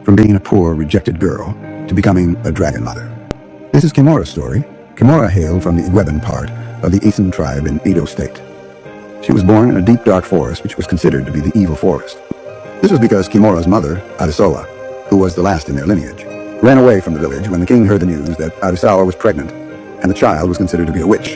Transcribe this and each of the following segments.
from being a poor, rejected girl to becoming a dragon mother. This is Kimora's story. Kimora hailed from the Igweban part of the Asan tribe in Edo State. She was born in a deep, dark forest which was considered to be the evil forest. This was because Kimora's mother, Adisawa, who was the last in their lineage, ran away from the village when the king heard the news that Adisawa was pregnant, and the child was considered to be a witch.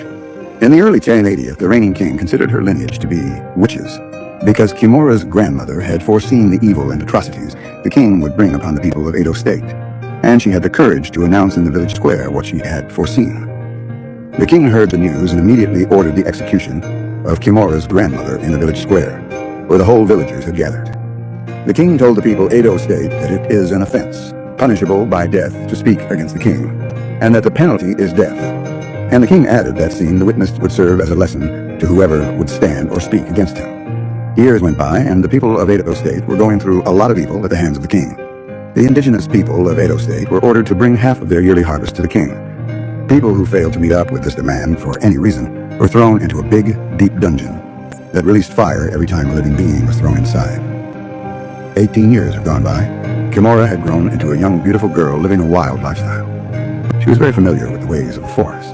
In the early 1080s, the reigning king considered her lineage to be witches, because Kimora's grandmother had foreseen the evil and atrocities the king would bring upon the people of Edo State, and she had the courage to announce in the village square what she had foreseen. The king heard the news and immediately ordered the execution of Kimora's grandmother in the village square, where the whole villagers had gathered. The king told the people of Edo State that it is an offense, punishable by death, to speak against the king, and that the penalty is death. And the king added that seeing the witness would serve as a lesson to whoever would stand or speak against him. Years went by, and the people of Edo State were going through a lot of evil at the hands of the king. The indigenous people of Edo State were ordered to bring half of their yearly harvest to the king. People who failed to meet up with this demand for any reason were thrown into a big, deep dungeon that released fire every time a living being was thrown inside. 18 years had gone by. Kimora had grown into a young, beautiful girl living a wild lifestyle. She was very familiar with the ways of the forest.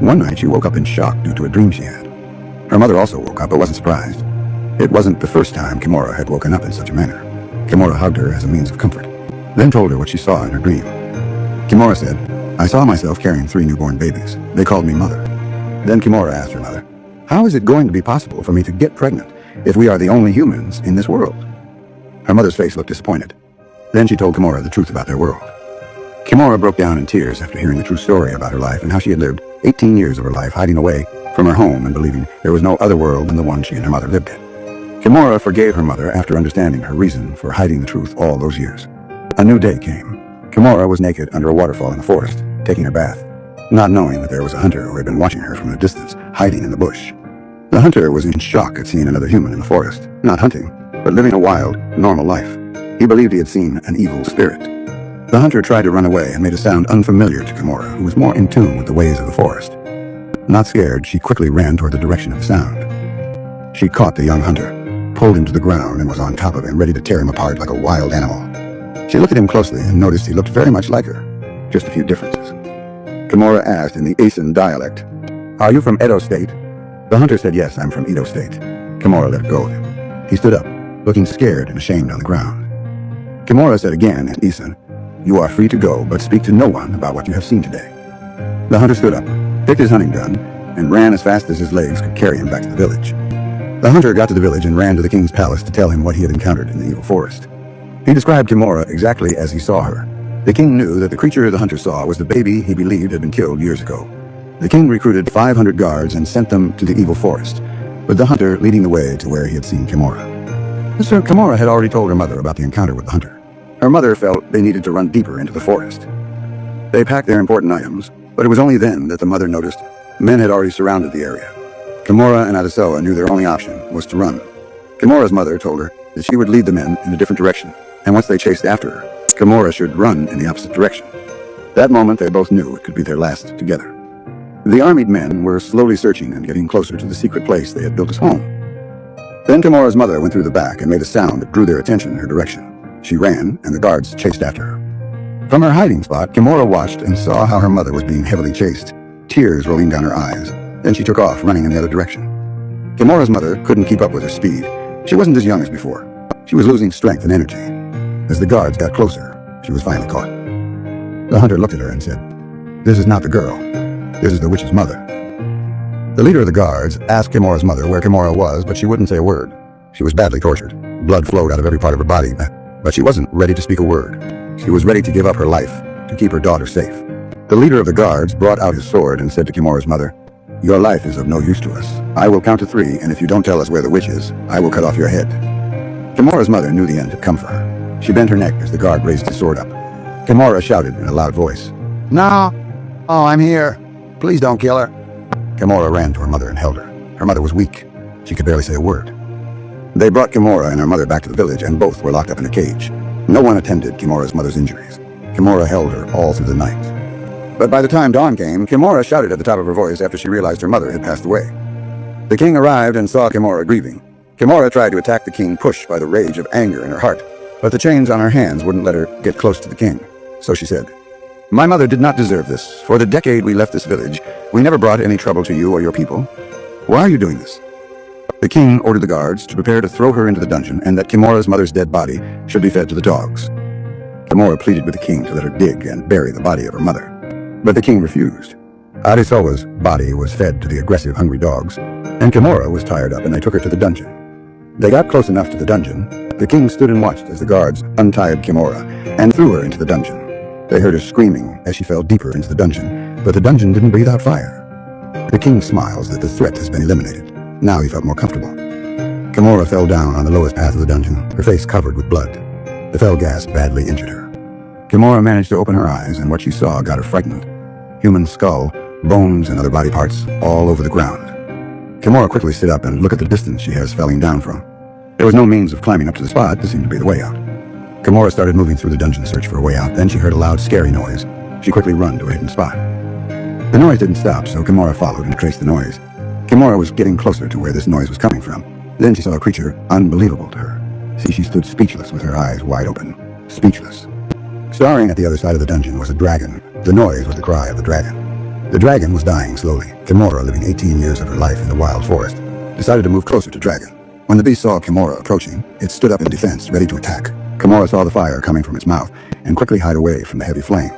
One night she woke up in shock due to a dream she had. Her mother also woke up but wasn't surprised. It wasn't the first time Kimora had woken up in such a manner. Kimora hugged her as a means of comfort, then told her what she saw in her dream. Kimora said, "I saw myself carrying 3 newborn babies. They called me mother." Then Kimora asked her mother, "How is it going to be possible for me to get pregnant if we are the only humans in this world?" Her mother's face looked disappointed. Then she told Kimora the truth about their world. Kimora broke down in tears after hearing the true story about her life and how she had lived 18 years of her life hiding away from her home and believing there was no other world than the one she and her mother lived in. Kimora forgave her mother after understanding her reason for hiding the truth all those years. A new day came. Kimora was naked under a waterfall in the forest, taking her bath, not knowing that there was a hunter who had been watching her from a distance, hiding in the bush. The hunter was in shock at seeing another human in the forest, not hunting, but living a wild, normal life. He believed he had seen an evil spirit. The hunter tried to run away and made a sound unfamiliar to Kimora, who was more in tune with the ways of the forest. Not scared, she quickly ran toward the direction of the sound. She caught the young hunter, pulled him to the ground, and was on top of him, ready to tear him apart like a wild animal. She looked at him closely and noticed he looked very much like her, just a few differences. Kimora asked in the Asan dialect, "Are you from Edo State?" The hunter said, "Yes, I'm from Edo State." Kimora let go of him. He stood up, looking scared and ashamed on the ground. Kimora said again in Asan, "You are free to go, but speak to no one about what you have seen today." The hunter stood up, picked his hunting gun, and ran as fast as his legs could carry him back to the village. The hunter got to the village and ran to the king's palace to tell him what he had encountered in the evil forest. He described Kimora exactly as he saw her. The king knew that the creature the hunter saw was the baby he believed had been killed years ago. The king recruited 500 guards and sent them to the evil forest, with the hunter leading the way to where he had seen Kimora. So Kimora had already told her mother about the encounter with the hunter. Her mother felt they needed to run deeper into the forest. They packed their important items, but it was only then that the mother noticed men had already surrounded the area. Kimora and Adisawa knew their only option was to run. Kimora's mother told her that she would lead the men in a different direction, and once they chased after her, Kimora should run in the opposite direction. That moment they both knew it could be their last together. The armied men were slowly searching and getting closer to the secret place they had built as home. Then Kimora's mother went through the back and made a sound that drew their attention in her direction. She ran, and the guards chased after her. From her hiding spot, Kimora watched and saw how her mother was being heavily chased, tears rolling down her eyes. Then she took off, running in the other direction. Kimora's mother couldn't keep up with her speed. She wasn't as young as before. She was losing strength and energy. As the guards got closer, she was finally caught. The hunter looked at her and said, "This is not the girl. This is the witch's mother." The leader of the guards asked Kimora's mother where Kimora was, but she wouldn't say a word. She was badly tortured. Blood flowed out of every part of her body, but she wasn't ready to speak a word. She was ready to give up her life to keep her daughter safe. The leader of the guards brought out his sword and said to Kimora's mother, "Your life is of no use to us. I will count to 3, and if you don't tell us where the witch is, I will cut off your head." Kimora's mother knew the end had come for her. She bent her neck as the guard raised his sword up. Kimora shouted in a loud voice, "No! Oh, I'm here. Please don't kill her." Kimora ran to her mother and held her. Her mother was weak. She could barely say a word. They brought Kimora and her mother back to the village, and both were locked up in a cage. No one attended Kimora's mother's injuries. Kimora held her all through the night. But by the time dawn came, Kimora shouted at the top of her voice after she realized her mother had passed away. The king arrived and saw Kimora grieving. Kimora tried to attack the king, pushed by the rage of anger in her heart. But the chains on her hands wouldn't let her get close to the king. So she said, "My mother did not deserve this. For the decade we left this village, we never brought any trouble to you or your people. Why are you doing this?" The king ordered the guards to prepare to throw her into the dungeon, and that Kimora's mother's dead body should be fed to the dogs. Kimora pleaded with the king to let her dig and bury the body of her mother. But the king refused. Arisoa's body was fed to the aggressive, hungry dogs, and Kimora was tired up, and they took her to the dungeon. They got close enough to the dungeon. The king stood and watched as the guards untied Kimora and threw her into the dungeon. They heard her screaming as she fell deeper into the dungeon, but the dungeon didn't breathe out fire. The king smiles that the threat has been eliminated. Now he felt more comfortable. Kimora fell down on the lowest path of the dungeon, her face covered with blood. The fell gas badly injured her. Kimora managed to open her eyes, and what she saw got her frightened. Human skull, bones, and other body parts all over the ground. Kimora quickly stood up and looked at the distance she has falling down from. There was no means of climbing up to the spot. This seemed to be the way out. Kimora started moving through the dungeon to search for a way out. Then she heard a loud, scary noise. She quickly ran to a hidden spot. The noise didn't stop, so Kimora followed and traced the noise. Kimora was getting closer to where this noise was coming from. Then she saw a creature unbelievable to her. See, she stood speechless with her eyes wide open. Speechless. Staring at the other side of the dungeon was a dragon. The noise was the cry of the dragon. The dragon was dying slowly. Kimora, living 18 years of her life in the wild forest, decided to move closer to Dragon. When the beast saw Kimora approaching, it stood up in defense, ready to attack. Kimora saw the fire coming from its mouth and quickly hid away from the heavy flame.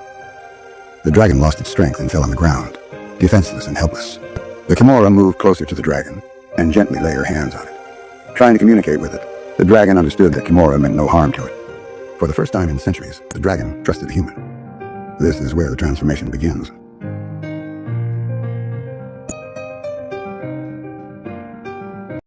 The dragon lost its strength and fell on the ground, defenseless and helpless. The Kimora moved closer to the dragon and gently lay her hands on it. Trying to communicate with it, the dragon understood that Kimora meant no harm to it. For the first time in centuries, the dragon trusted a human. This is where the transformation begins.